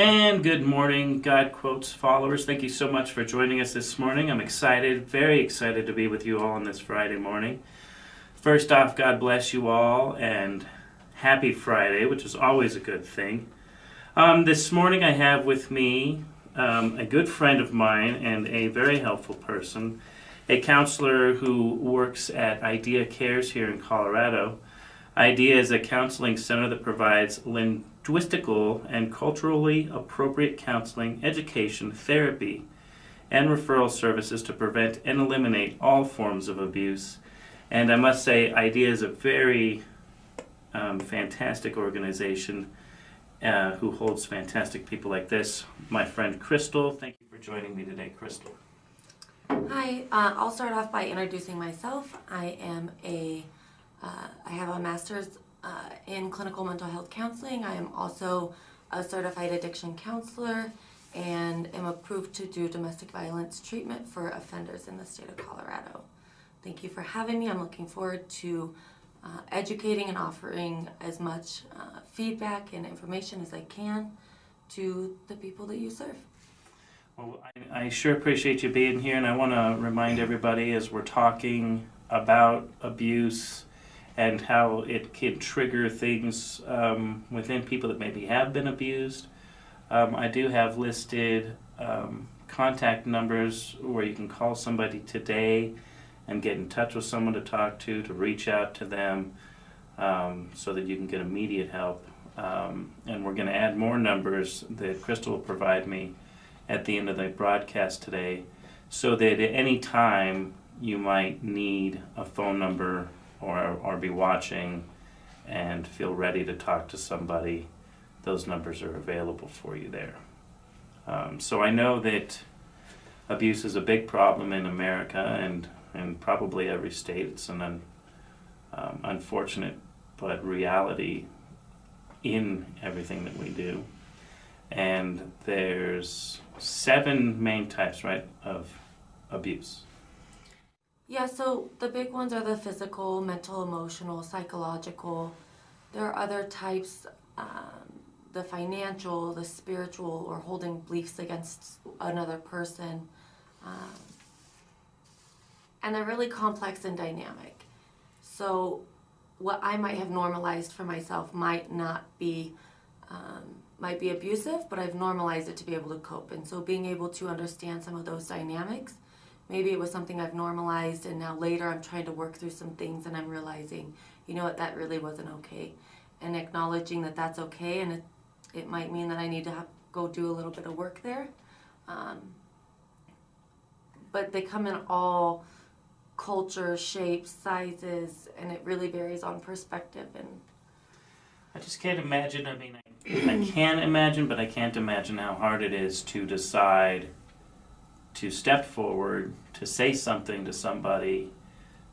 And good morning, God Quotes followers. Thank you so much for joining us this morning. I'm excited, very excited to be with you all on this Friday morning. First off, God bless you all and happy Friday, which is always a good thing. This morning I have with me a good friend of mine and a very helpful person, a counselor who works at Idea Cares here in Colorado. Idea is a counseling center that provides linguistical and culturally appropriate counseling, education, therapy, and referral services to prevent and eliminate all forms of abuse. And I must say, Idea is a very fantastic organization who holds fantastic people like this. My friend Crystal, thank you for joining me today, Crystal. Hi, I'll start off by introducing myself. I have a master's in clinical mental health counseling. I am also a certified addiction counselor and am approved to do domestic violence treatment for offenders in the state of Colorado. Thank you for having me. I'm looking forward to educating and offering as much feedback and information as I can to the people that you serve. Well, I sure appreciate you being here, and I want to remind everybody as we're talking about abuse and how it can trigger things within people that maybe have been abused. I do have listed contact numbers where you can call somebody today and get in touch with someone to talk to reach out to them so that you can get immediate help. And we're going to add more numbers that Crystal will provide me at the end of the broadcast today, so that at any time you might need a phone number or be watching and feel ready to talk to somebody, those numbers are available for you there. So I know that abuse is a big problem in America and probably every state. It's an unfortunate but reality in everything that we do. And there's 7 main types, right, of abuse. Yeah, so the big ones are the physical, mental, emotional, psychological. There are other types, the financial, the spiritual, or holding beliefs against another person. And they're really complex and dynamic. So what I might have normalized for myself might be abusive, but I've normalized it to be able to cope. And so being able to understand some of those dynamics, maybe it was something I've normalized and now later I'm trying to work through some things and I'm realizing, you know what, that really wasn't okay. And acknowledging that that's okay, and it might mean that I need to go do a little bit of work there. But they come in all culture, shapes, sizes, and it really varies on perspective. And I just can't imagine. I mean, I can imagine, but I can't imagine how hard it is to decide to step forward, to say something to somebody,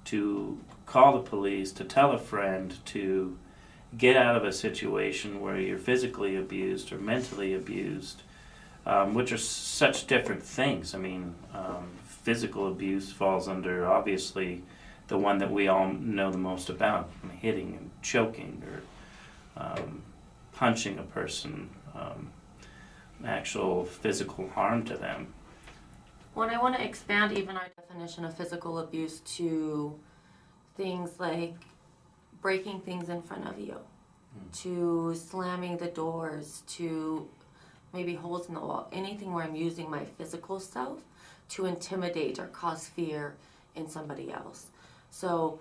to call the police, to tell a friend, to get out of a situation where you're physically abused or mentally abused, which are such different things. I mean, physical abuse falls under, obviously, the one that we all know the most about, hitting and choking or punching a person, actual physical harm to them. when I want to expand even our definition of physical abuse to things like breaking things in front of you, to slamming the doors, to maybe holes in the wall, anything where I'm using my physical self to intimidate or cause fear in somebody else. So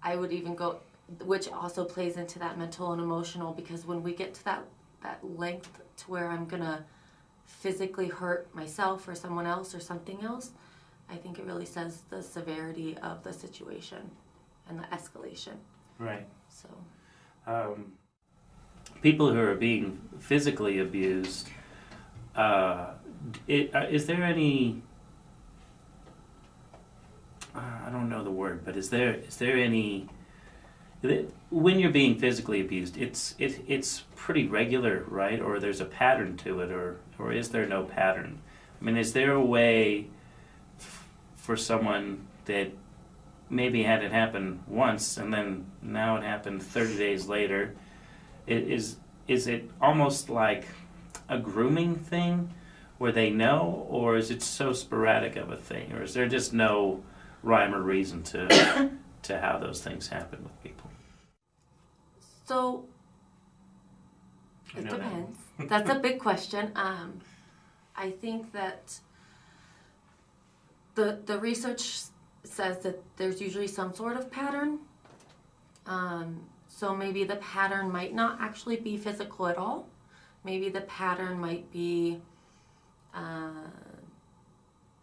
I would even go, which also plays into that mental and emotional, because when we get to that length to where I'm gonna physically hurt myself or someone else or something else, I think it really says the severity of the situation and the escalation. Right. So people who are being physically abused, is there any, I don't know the word, but is there any, when you're being physically abused, it's pretty regular, right? Or there's a pattern to it, or is there no pattern? I mean, is there a way for someone that maybe had it happen once and then now it happened 30 days later? Is it almost like a grooming thing where they know, or is it so sporadic of a thing, or is there just no rhyme or reason to to how those things happen with people? So it depends. That's a big question. I think that the research says that there's usually some sort of pattern. So maybe the pattern might not actually be physical at all. Maybe the pattern might be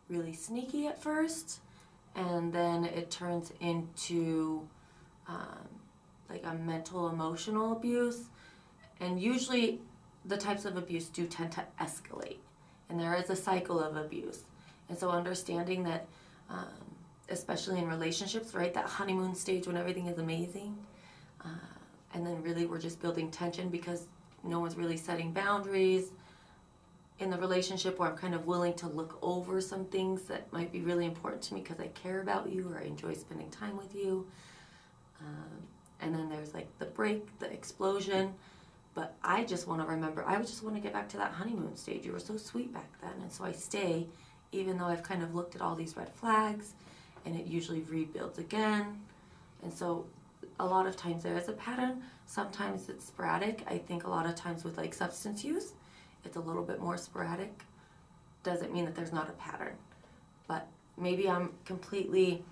really sneaky at first, and then it turns into like a mental emotional abuse. And usually the types of abuse do tend to escalate, and there is a cycle of abuse. And so understanding that, especially in relationships, right, that honeymoon stage when everything is amazing, and then really we're just building tension because no one's really setting boundaries in the relationship, where I'm kind of willing to look over some things that might be really important to me because I care about you or I enjoy spending time with you. And then there's like the break, the explosion. But I just want to remember, I just want to get back to that honeymoon stage. You were so sweet back then. And so I stay, even though I've kind of looked at all these red flags, and it usually rebuilds again. And so a lot of times there is a pattern. Sometimes it's sporadic. I think a lot of times with like substance use, it's a little bit more sporadic. Doesn't mean that there's not a pattern. But maybe I'm completely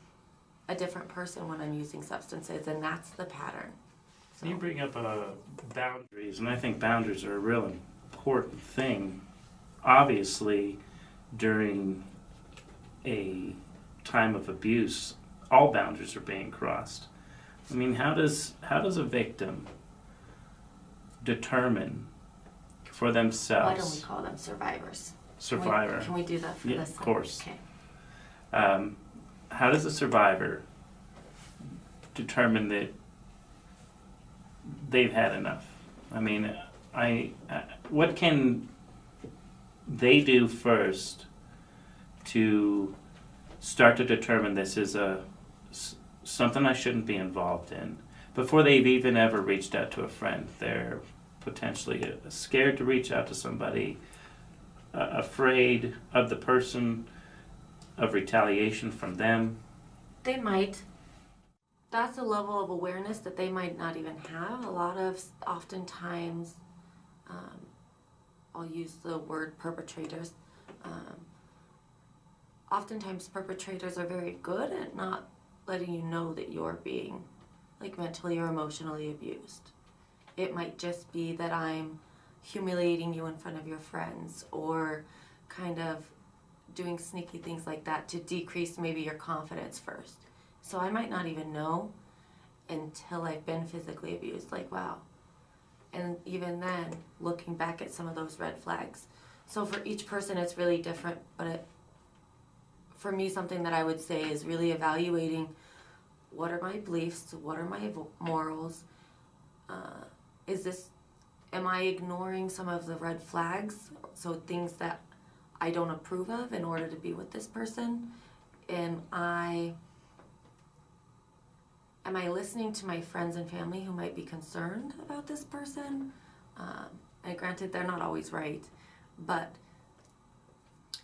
a different person when I'm using substances, and that's the pattern. So. You bring up boundaries, and I think boundaries are a real important thing. Obviously, during a time of abuse, all boundaries are being crossed. I mean, how does a victim determine for themselves? Why don't we call them survivors? Survivor. Can we do that for this? Of course. Okay. How does a survivor determine that they've had enough? I mean, what can they do first to start to determine this is something I shouldn't be involved in before they've even ever reached out to a friend? They're potentially scared to reach out to somebody, afraid of the person, of retaliation from them. They might. That's a level of awareness that they might not even have. Oftentimes, I'll use the word perpetrators. Oftentimes perpetrators are very good at not letting you know that you're being like mentally or emotionally abused. It might just be that I'm humiliating you in front of your friends, or kind of doing sneaky things like that to decrease maybe your confidence first. So I might not even know until I've been physically abused, like, wow. And even then, looking back at some of those red flags. So for each person, it's really different, but for me, something that I would say is really evaluating what are my beliefs, what are my morals, am I ignoring some of the red flags, so things that I don't approve of in order to be with this person? Am I listening to my friends and family who might be concerned about this person? And granted, they're not always right, but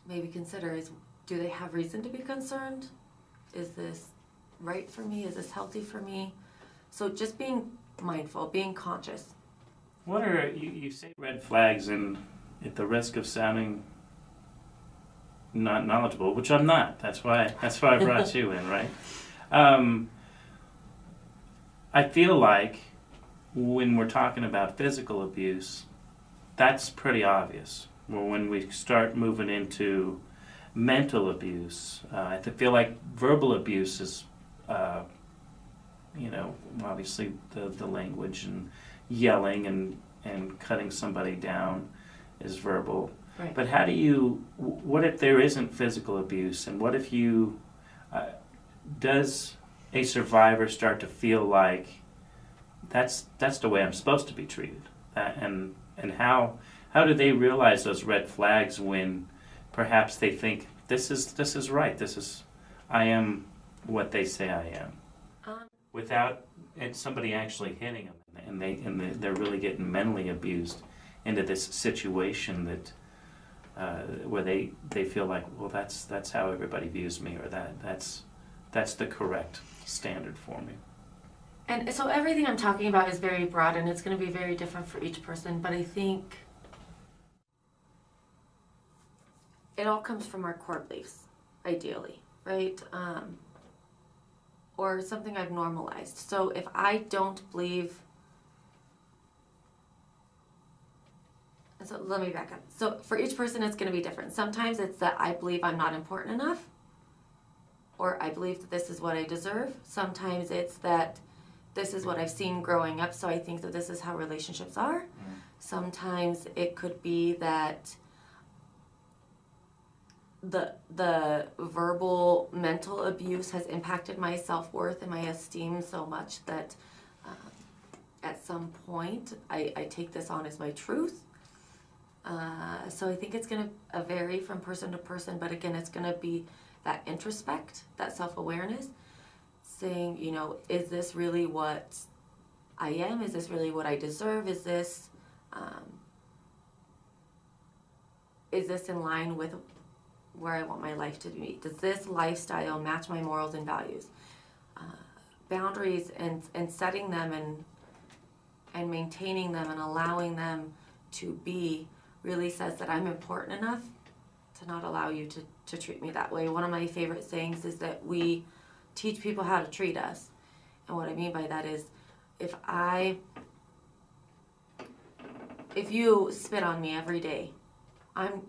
maybe consider do they have reason to be concerned? Is this right for me? Is this healthy for me? So just being mindful, being conscious. What are, you say red flags, and at the risk of sounding not knowledgeable, which I'm not. That's why I brought you in, right? I feel like when we're talking about physical abuse, that's pretty obvious. Well, when we start moving into mental abuse, I feel like verbal abuse is, obviously the language and yelling and cutting somebody down is verbal. Right. But what if there isn't physical abuse, and what if does a survivor start to feel like that's the way I'm supposed to be treated? And how do they realize those red flags when perhaps they think this is right, I am what they say I am, without somebody actually hitting them, and they're really getting mentally abused into this situation that where they feel like, well, that's how everybody views me, or that's the correct standard for me. And so everything I'm talking about is very broad, and it's going to be very different for each person, but I think it all comes from our core beliefs, ideally, right? Or something I've normalized. So if I don't believe, so let me back up. So for each person, it's going to be different. Sometimes it's that I believe I'm not important enough, or I believe that this is what I deserve. Sometimes it's that this is what I've seen growing up, so I think that this is how relationships are. Sometimes it could be that the verbal mental abuse has impacted my self-worth and my esteem so much that at some point I take this on as my truth. So I think it's going to vary from person to person, but again, it's going to be that introspect, that self-awareness, saying, you know, is this really what I am? Is this really what I deserve? Is this in line with where I want my life to be? Does this lifestyle match my morals and values? Boundaries and setting them and maintaining them and allowing them to be really says that I'm important enough to not allow you to treat me that way. One of my favorite sayings is that we teach people how to treat us. And what I mean by that is if you spit on me every day,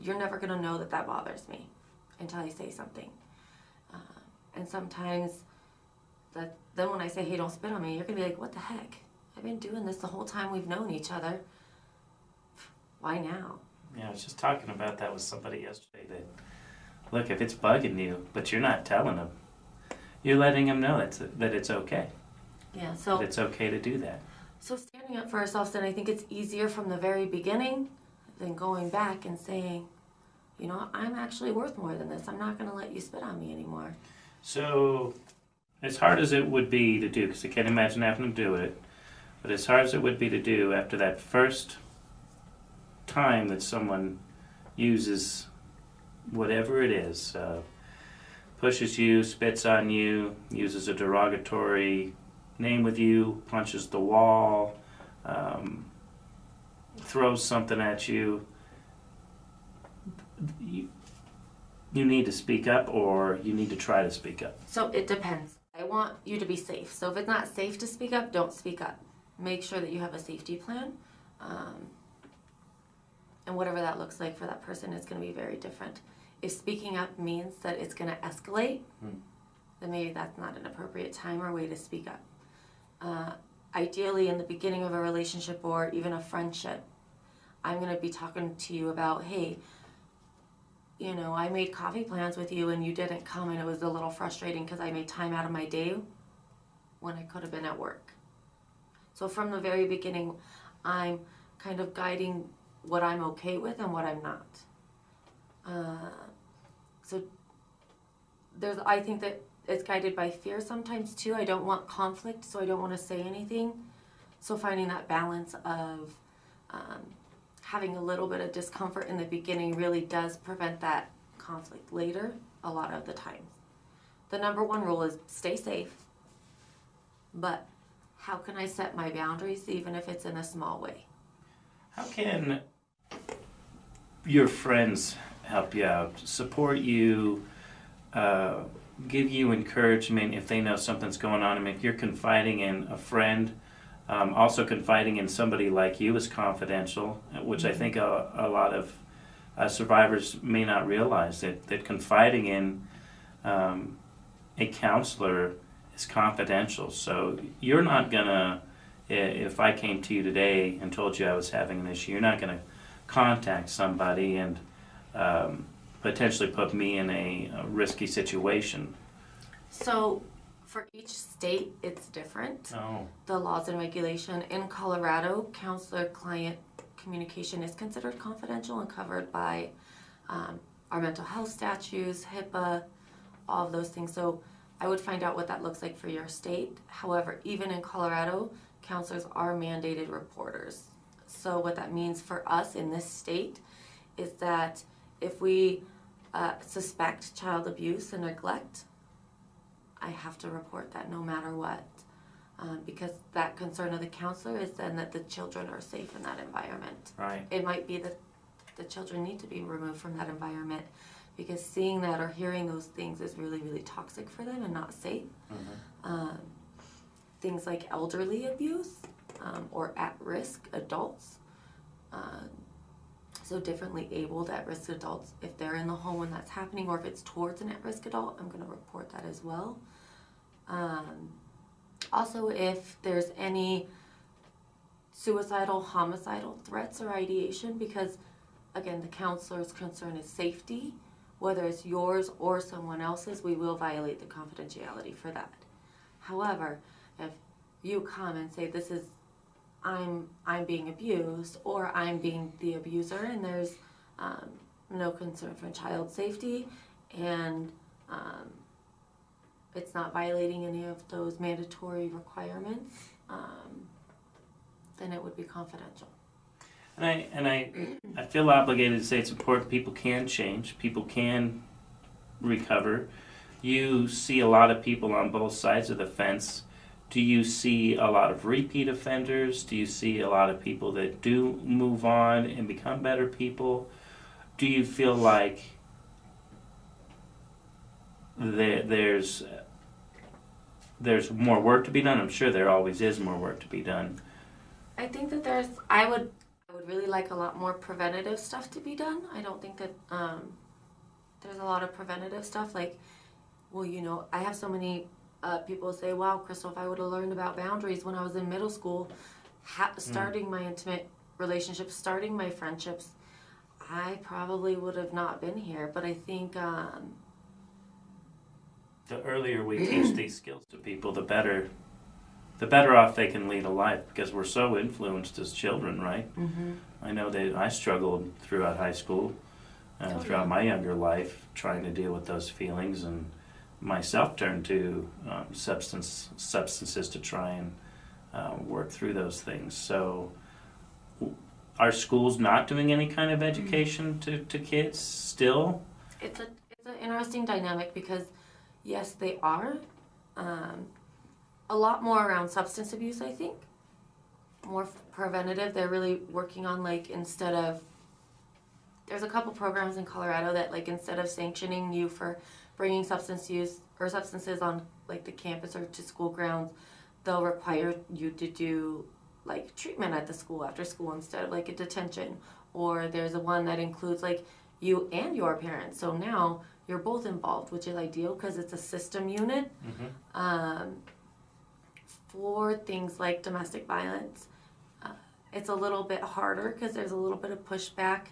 you're never going to know that bothers me until I say something. And sometimes then when I say, hey, don't spit on me, you're going to be like, what the heck? I've been doing this the whole time we've known each other. Why now? Yeah, I was just talking about that with somebody yesterday. That, look, if it's bugging you, but you're not telling them, you're letting them know that it's okay. Yeah, so that it's okay to do that. So standing up for ourselves, then I think it's easier from the very beginning than going back and saying, you know, I'm actually worth more than this. I'm not going to let you spit on me anymore. So, as hard as it would be to do, because I can't imagine having to do it, but as hard as it would be to do after that first time that someone uses whatever it is, pushes you, spits on you, uses a derogatory name with you, punches the wall, throws something at you, you need to speak up, or you need to try to speak up. So it depends. I want you to be safe. So if it's not safe to speak up, don't speak up. Make sure that you have a safety plan. And whatever that looks like for that person is going to be very different. If speaking up means that it's going to escalate, then maybe that's not an appropriate time or way to speak up. Ideally, in the beginning of a relationship or even a friendship, I'm going to be talking to you about, hey, you know, I made coffee plans with you and you didn't come, and it was a little frustrating because I made time out of my day when I could have been at work. So from the very beginning, I'm kind of guiding what I'm okay with and what I'm not. So I think that it's guided by fear sometimes too. I don't want conflict, so I don't want to say anything. So finding that balance of having a little bit of discomfort in the beginning really does prevent that conflict later a lot of the times. The number one rule is stay safe, but how can I set my boundaries even if it's in a small way? How can your friends help you out, support you, give you encouragement if they know something's going on? I mean, if you're confiding in a friend, also confiding in somebody like you is confidential, which I think a lot of survivors may not realize, that confiding in a counselor is confidential. So you're not going to, if I came to you today and told you I was having an issue, you're not going to contact somebody and potentially put me in a risky situation. So for each state, it's different. The laws and regulation. In Colorado, counselor-client communication is considered confidential and covered by our mental health statutes, HIPAA, all of those things. So I would find out what that looks like for your state. However, even in Colorado, counselors are mandated reporters. So what that means for us in this state is that if we suspect child abuse and neglect, I have to report that no matter what. Because that concern of the counselor is then that the children are safe in that environment. Right. It might be that the children need to be removed from that environment because seeing that or hearing those things is really, really toxic for them and not safe. Things like elderly abuse or at-risk adults. So differently abled at-risk adults, if they're in the home when that's happening or if it's towards an at-risk adult, I'm going to report that as well. Also, if there's any suicidal, homicidal threats or ideation, because again, the counselor's concern is safety, whether it's yours or someone else's, we will violate the confidentiality for that. However, if you come and say this is I'm being abused or I'm being the abuser and there's no concern for child safety and it's not violating any of those mandatory requirements, then it would be confidential. And I feel obligated to say it's important. People can change. People can recover. You see a lot of people on both sides of the fence. Do you see a lot of repeat offenders? Do you see a lot of people that do move on and become better people? Do you feel like there's more work to be done? I'm sure there always is more work to be done. I think that I would really like a lot more preventative stuff to be done. I don't think that there's a lot of preventative stuff. Like, well, you know, I have so many people say, wow, Crystal, if I would have learned about boundaries when I was in middle school, starting my intimate relationships, starting my friendships, I probably would have not been here. But I think the earlier we teach these skills to people, the better off they can lead a life, because we're so influenced as children, right? Mm-hmm. I know that I struggled throughout high school, throughout my younger life, trying to deal with those feelings, and myself turned to substances to try and work through those things. So are schools not doing any kind of education to kids still? It's an interesting dynamic because, yes, they are. A lot more around substance abuse, I think. More preventative. They're really working on, like, instead of... There's a couple programs in Colorado that, like, instead of sanctioning you for bringing substance use or substances on, like, the campus or to school grounds, they'll require you to do, like, treatment at the school after school instead of, like, a detention. Or there's a one that includes, like, you and your parents. So now you're both involved, which is ideal because it's a system unit. Mm-hmm. For things like domestic violence, it's a little bit harder because there's a little bit of pushback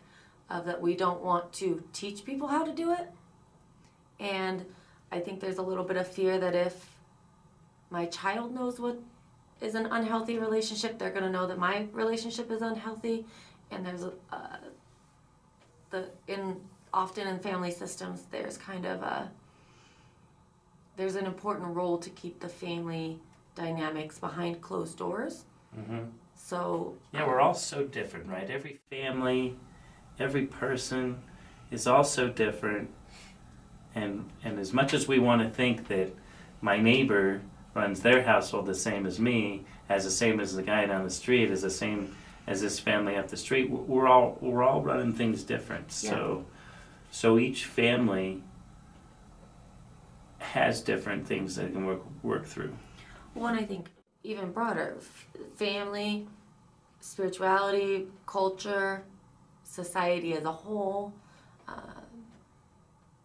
of that we don't want to teach people how to do it. And I think there's a little bit of fear that if my child knows what is an unhealthy relationship, they're going to know that my relationship is unhealthy. And there's often in family systems, there's kind of there's an important role to keep the family dynamics behind closed doors. Mm-hmm. So yeah, we're all so different, right? Every family, every person is all so different, and as much as we want to think that my neighbor runs their household the same as me, as the same as the guy down the street, as the same as this family up the street, we're all running things different. Yeah. So each family has different things that can work through. One, I think, even broader, family, spirituality, culture, society as a whole.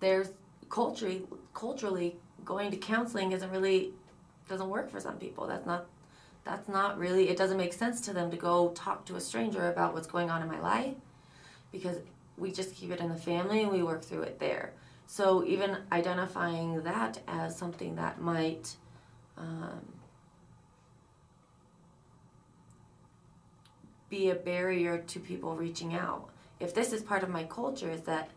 There's culturally going to counseling doesn't work for some people. That's not really, it doesn't make sense to them to go talk to a stranger about what's going on in my life because we just keep it in the family and we work through it there. So even identifying that as something that might be a barrier to people reaching out. If this is part of my culture, is that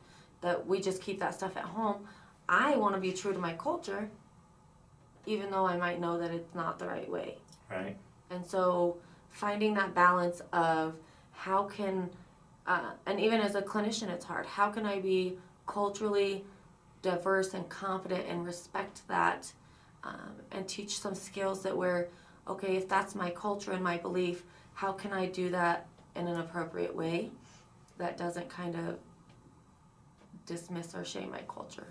we just keep that stuff at home, I want to be true to my culture, even though I might know that it's not the right way. Right. And so finding that balance of how can, and even as a clinician, it's hard. How can I be culturally diverse and competent and respect that, and teach some skills that were, okay, if that's my culture and my belief, how can I do that in an appropriate way that doesn't kind of dismiss or shame my culture?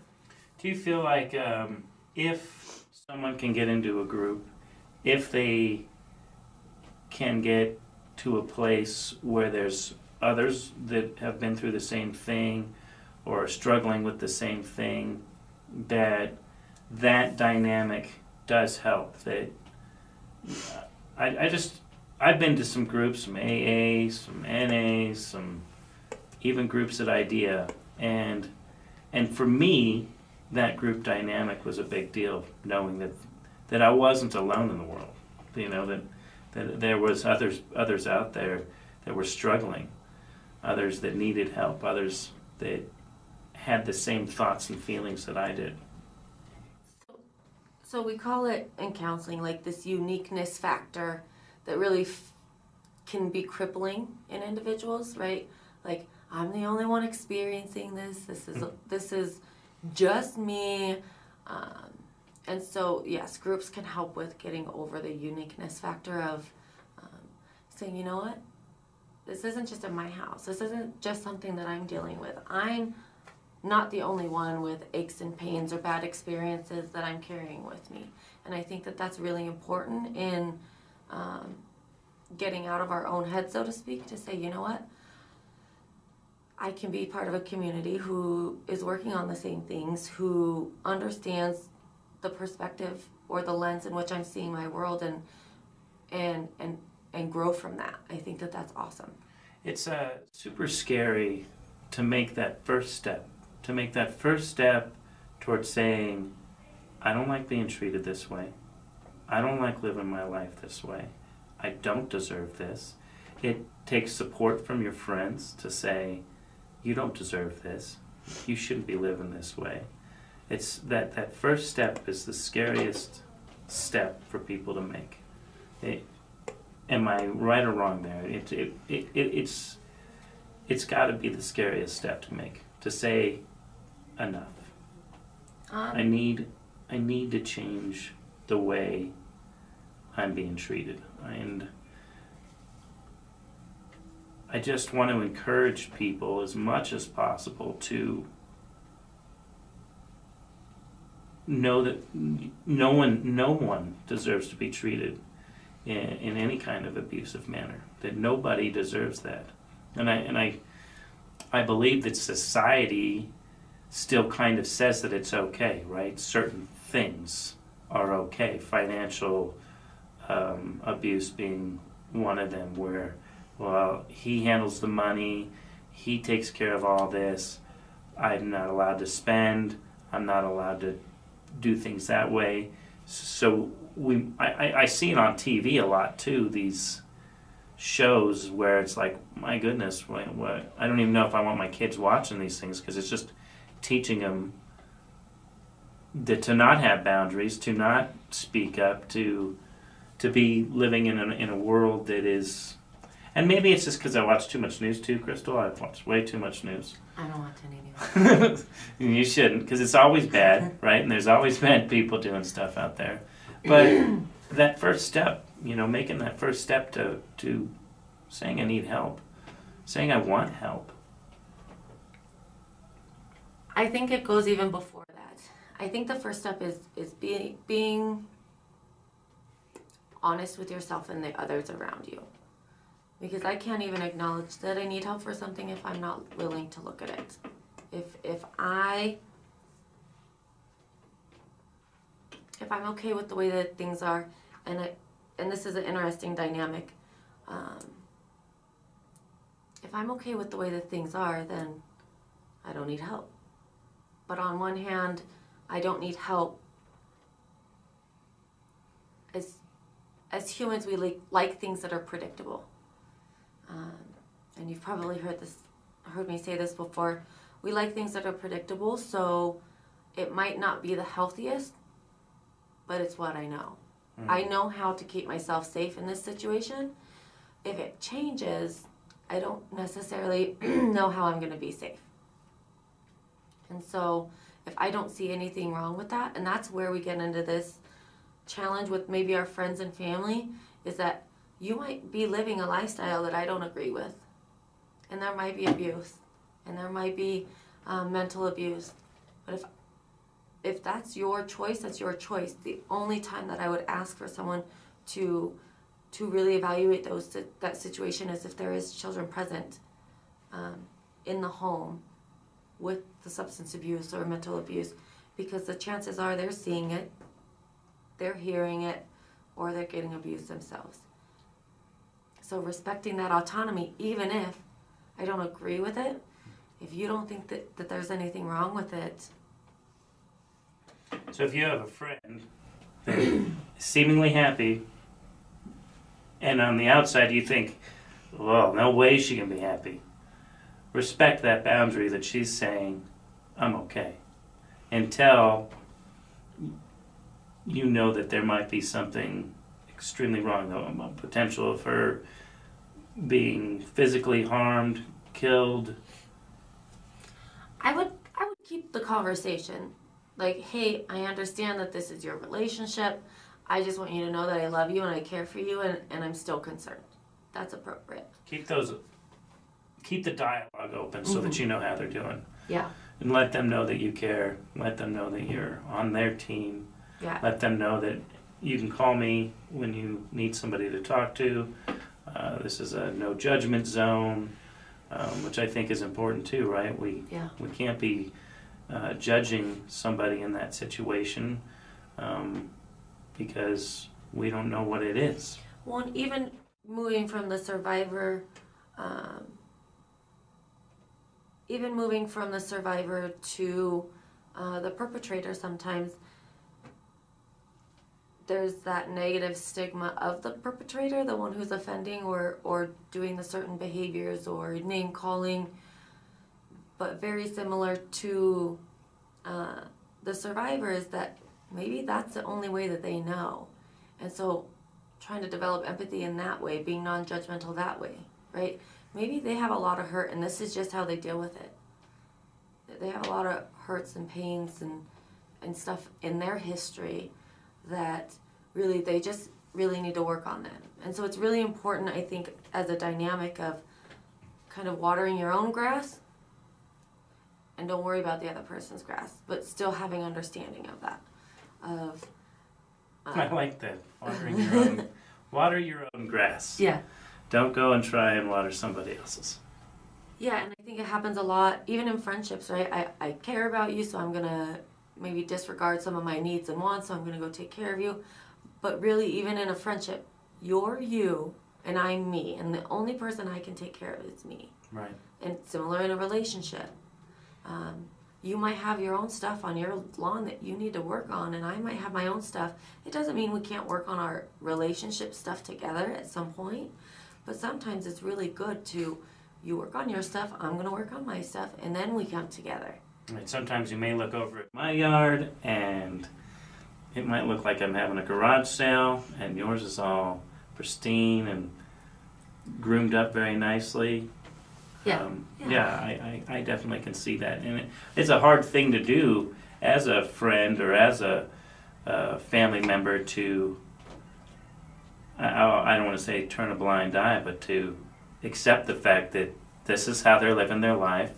Do you feel like if someone can get into a group, if they can get to a place where there's others that have been through the same thing or are struggling with the same thing, that dynamic does help? That I've been to some groups, some AA, some NA, some even groups at IDEA, and for me, that group dynamic was a big deal, knowing that I wasn't alone in the world. You know, that there was others out there that were struggling, others that needed help, others that had the same thoughts and feelings that I did. So we call it in counseling like this uniqueness factor that really can be crippling in individuals, right? Like, I'm the only one experiencing this. This is just me. And so, yes, groups can help with getting over the uniqueness factor of saying, you know what? This isn't just in my house. This isn't just something that I'm dealing with. I'm not the only one with aches and pains or bad experiences that I'm carrying with me. And I think that that's really important in getting out of our own head, so to speak, to say, you know what? I can be part of a community who is working on the same things, who understands the perspective or the lens in which I'm seeing my world, and grow from that. I think that that's awesome. It's super scary to make that first step. To make that first step towards saying, I don't like being treated this way. I don't like living my life this way. I don't deserve this. It takes support from your friends to say, you don't deserve this. You shouldn't be living this way. It's that first step is the scariest step for people to make. Am I right or wrong there? It's got to be the scariest step to make, to say enough. I need to change the way I'm being treated. And I just want to encourage people as much as possible to know that no one deserves to be treated in any kind of abusive manner. That nobody deserves that. And I believe that society still kind of says that it's okay, right? Certain things are okay. Financial abuse being one of them, where, well, he handles the money, he takes care of all this, I'm not allowed to spend, I'm not allowed to do things that way. So I see it on TV a lot too, these shows where it's like, my goodness, what? I don't even know if I want my kids watching these things, because it's just teaching them to not have boundaries, to not speak up, to be living in a world that is. And maybe it's just because I watch too much news too, Crystal. I watch way too much news. I don't watch any news. You shouldn't, because it's always bad, right? And there's always bad people doing stuff out there. But that first step, making that first step to saying I need help, saying I want help. I think it goes even before that. I think the first step is being honest with yourself and the others around you. Because I can't even acknowledge that I need help for something if I'm not willing to look at it. If I'm okay with the way that things are, and this is an interesting dynamic, if I'm okay with the way that things are, then I don't need help. But on one hand, I don't need help. As humans, we like things that are predictable. And you've probably heard me say this before. We like things that are predictable, so it might not be the healthiest, but it's what I know. I know how to keep myself safe in this situation. If it changes, I don't necessarily know how I'm going to be safe. And so if I don't see anything wrong with that, and that's where we get into this challenge with maybe our friends and family, is that you might be living a lifestyle that I don't agree with. And there might be abuse. And there might be mental abuse. But if that's your choice, that's your choice. The only time that I would ask for someone to really evaluate that situation is if there is children present in the home with the substance abuse or mental abuse, because the chances are they're seeing it, they're hearing it, or they're getting abused themselves. So respecting that autonomy, even if I don't agree with it, if you don't think that there's anything wrong with it. So if you have a friend that is seemingly happy, and on the outside you think, well, no way she can be happy, respect that boundary that she's saying, I'm okay, until you know that there might be something extremely wrong, the potential of her being physically harmed, killed. I would keep the conversation like, hey, I understand that this is your relationship. I just want you to know that I love you and I care for you, and I'm still concerned. That's appropriate. Keep the dialogue open so that you know how they're doing. Yeah. And let them know that you care. Let them know that you're on their team. Yeah. Let them know that you can call me when you need somebody to talk to. This is a no judgment zone, which I think is important too, right? We can't be judging somebody in that situation because we don't know what it is. Well, and even moving from the survivor, to the perpetrator, sometimes there's that negative stigma of the perpetrator, the one who's offending or doing the certain behaviors or name calling, but very similar to the survivor is that maybe that's the only way that they know. And so trying to develop empathy in that way, being non-judgmental that way, right? Maybe they have a lot of hurt and this is just how they deal with it. They have a lot of hurts and pains and stuff in their history that really they just really need to work on that. And so it's really important, I think, as a dynamic of kind of watering your own grass and don't worry about the other person's grass, but still having understanding of that. I like that. Water your own grass. Yeah. Don't go and try and water somebody else's. Yeah, and I think it happens a lot, even in friendships, right? I care about you, so I'm going to maybe disregard some of my needs and wants, so I'm going to go take care of you. But really, even in a friendship, you're you and I'm me, and the only person I can take care of is me. Right. And similar in a relationship. You might have your own stuff on your lawn that you need to work on, and I might have my own stuff. It doesn't mean we can't work on our relationship stuff together at some point, but sometimes it's really good to, you work on your stuff, I'm going to work on my stuff, and then we come together. And sometimes you may look over at my yard, and it might look like I'm having a garage sale, and yours is all pristine and groomed up very nicely. I definitely can see that. And it's a hard thing to do as a friend or as a family member to, I don't want to say turn a blind eye, but to accept the fact that this is how they're living their life.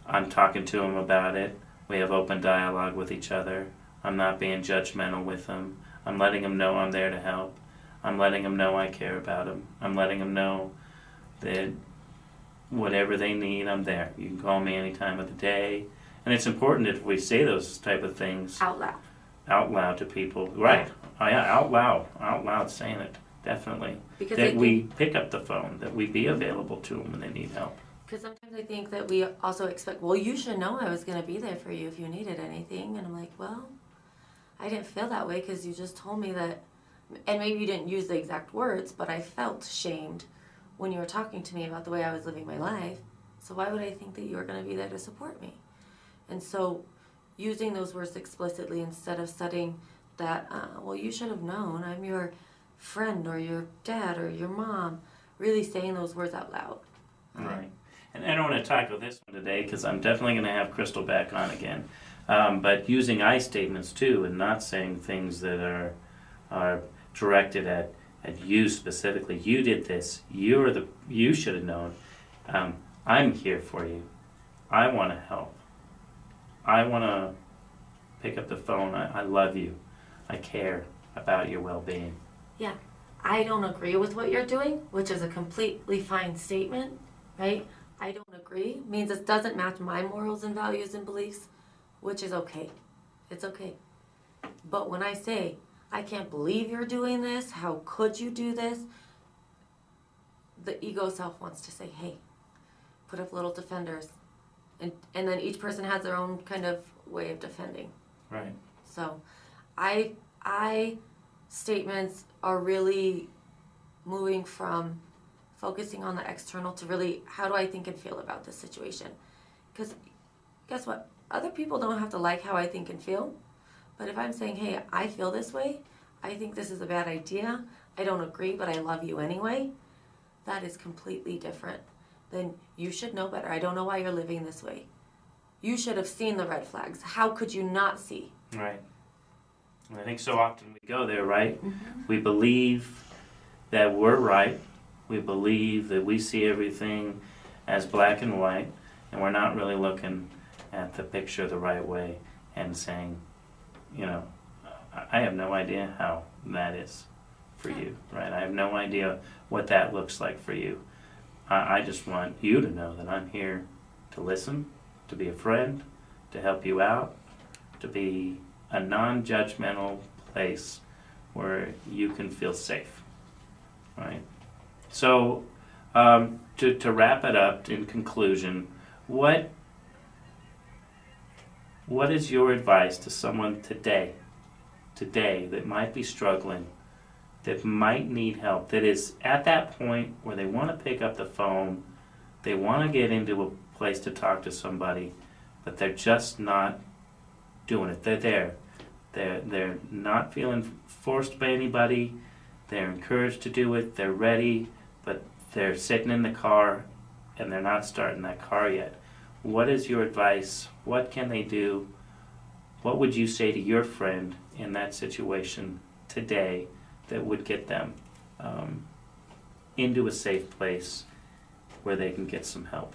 I'm talking to them about it. We have open dialogue with each other. I'm not being judgmental with them. I'm letting them know I'm there to help. I'm letting them know I care about them. I'm letting them know that whatever they need, I'm there. You can call me any time of the day. And it's important if we say those type of things Out loud. Out loud to people. Right. Yeah. Oh, yeah, out loud saying it, definitely. Because that we pick up the phone, that we be available to them when they need help. Because sometimes I think that we also expect, well, you should know I was going to be there for you if you needed anything. And I'm like, well, I didn't feel that way because you just told me that, and maybe you didn't use the exact words, but I felt shamed when you were talking to me about the way I was living my life. So why would I think that you were going to be there to support me? And so using those words explicitly instead of setting that, well, you should have known, I'm your friend or your dad or your mom, really saying those words out loud Right. And I don't want to tackle this one today because I'm definitely going to have Crystal back on again. But using I statements too, and not saying things that are directed at you specifically. You did this. You should have known. I'm here for you. I want to help. I want to pick up the phone. I love you. I care about your well-being. Yeah. I don't agree with what you're doing, which is a completely fine statement, right? I don't agree means it doesn't match my morals and values and beliefs, which is okay. It's okay. But when I say, I can't believe you're doing this, how could you do this? The ego self wants to say, hey, put up little defenders. And then each person has their own kind of way of defending. Right. So I statements are really moving from focusing on the external to really how do I think and feel about this situation. Because guess what? Other people don't have to like how I think and feel. But if I'm saying, hey, I feel this way, I think this is a bad idea, I don't agree, but I love you anyway, that is completely different. Then you should know better. I don't know why you're living this way. You should have seen the red flags. How could you not see? Right. And I think so often we go there, right? Mm-hmm. We believe that we're right. We believe that we see everything as black and white, and we're not really looking at the picture the right way and saying, you know, I have no idea how that is for you, right? I have no idea what that looks like for you. I just want you to know that I'm here to listen, to be a friend, to help you out, to be a non-judgmental place where you can feel safe, right? So, to wrap it up in conclusion, what is your advice to someone today that might be struggling, that might need help, that is at that point where they want to pick up the phone, they want to get into a place to talk to somebody, but they're just not doing it. They're there. They're not feeling forced by anybody. They're encouraged to do it. They're ready, but they're sitting in the car and they're not starting that car yet. What is your advice? What can they do? What would you say to your friend in that situation today that would get them into a safe place where they can get some help?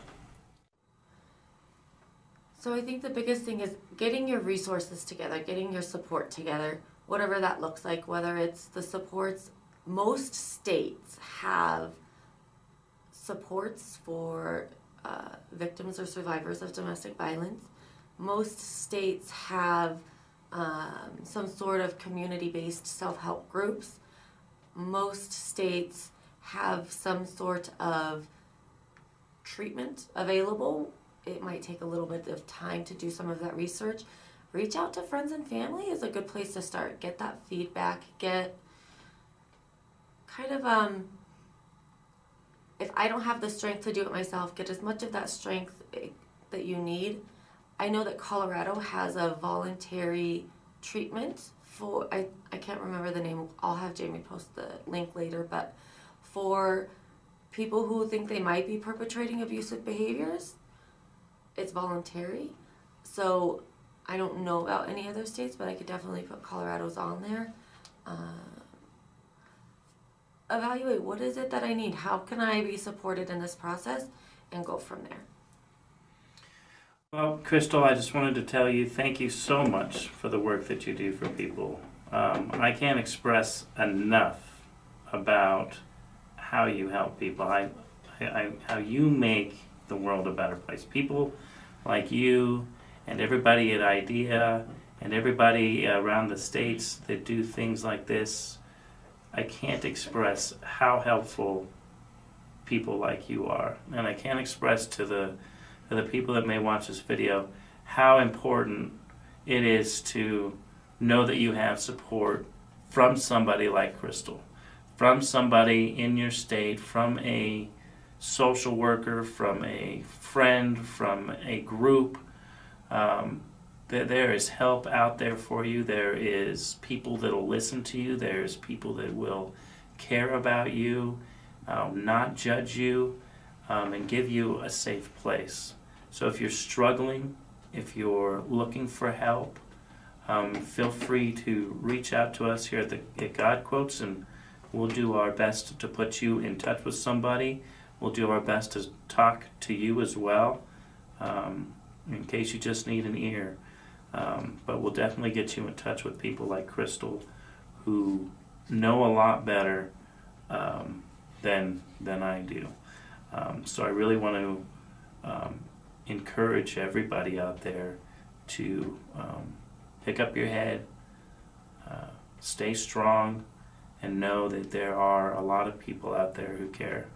So I think the biggest thing is getting your resources together, getting your support together, whatever that looks like, whether it's the supports. Most states have supports for victims or survivors of domestic violence. Most states have some sort of community-based self-help groups. Most states have some sort of treatment available. It might take a little bit of time to do some of that research. Reach out to friends and family is a good place to start. Get that feedback. Get kind of, if I don't have the strength to do it myself, get as much of that strength that you need. I know that Colorado has a voluntary treatment for, I can't remember the name, I'll have Jamie post the link later, but for people who think they might be perpetrating abusive behaviors, it's voluntary. So I don't know about any other states, but I could definitely put Colorado's on there. Evaluate, what is it that I need? How can I be supported in this process? And go from there. Well, Crystal, I just wanted to tell you thank you so much for the work that you do for people. I can't express enough about how you help people, how you make the world a better place. People like you and everybody at IDEA and everybody around the states that do things like this, I can't express how helpful people like you are. And I can't express to the people that may watch this video how important it is to know that you have support from somebody like Crystal, from somebody in your state, from a social worker, from a friend, from a group. There is help out there for you. There is people that will listen to you. There's people that will care about you, not judge you. and give you a safe place. So if you're struggling, if you're looking for help, feel free to reach out to us here at God Quotes, and we'll do our best to put you in touch with somebody. We'll do our best to talk to you as well, in case you just need an ear. But we'll definitely get you in touch with people like Crystal, who know a lot better than I do. So I really want to encourage everybody out there to pick up your head, stay strong, and know that there are a lot of people out there who care.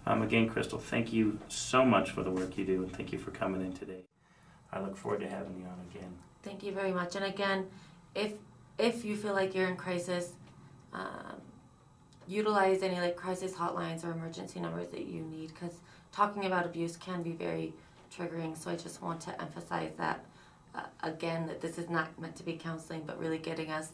Again, Crystal, thank you so much for the work you do, and thank you for coming in today. I look forward to having you on again. Thank you very much. And again, if you feel like you're in crisis, utilize any like crisis hotlines or emergency numbers that you need, because talking about abuse can be very triggering. So I just want to emphasize that again, that this is not meant to be counseling, but really getting us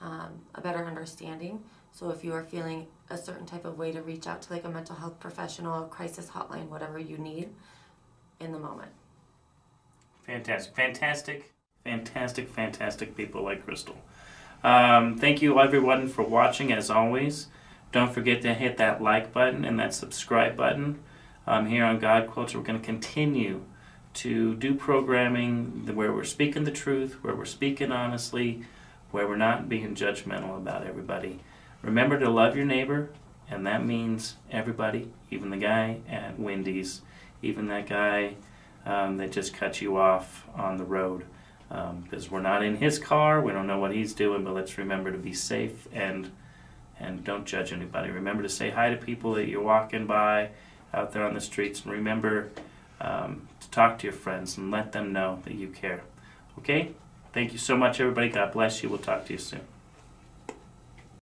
a better understanding. So if you are feeling a certain type of way, to reach out to like a mental health professional, a crisis hotline, whatever you need in the moment. Fantastic people like Crystal. Thank you everyone for watching. As always, don't forget to hit that like button and that subscribe button. Here on God Quotes, we're going to continue to do programming where we're speaking the truth, where we're speaking honestly, where we're not being judgmental about everybody. Remember to love your neighbor, and that means everybody, even the guy at Wendy's, even that guy that just cut you off on the road. Because we're not in his car, we don't know what he's doing, but let's remember to be safe and don't judge anybody. Remember to say hi to people that you're walking by out there on the streets, and remember to talk to your friends and let them know that you care. Okay? Thank you so much, everybody. God bless you. We'll talk to you soon.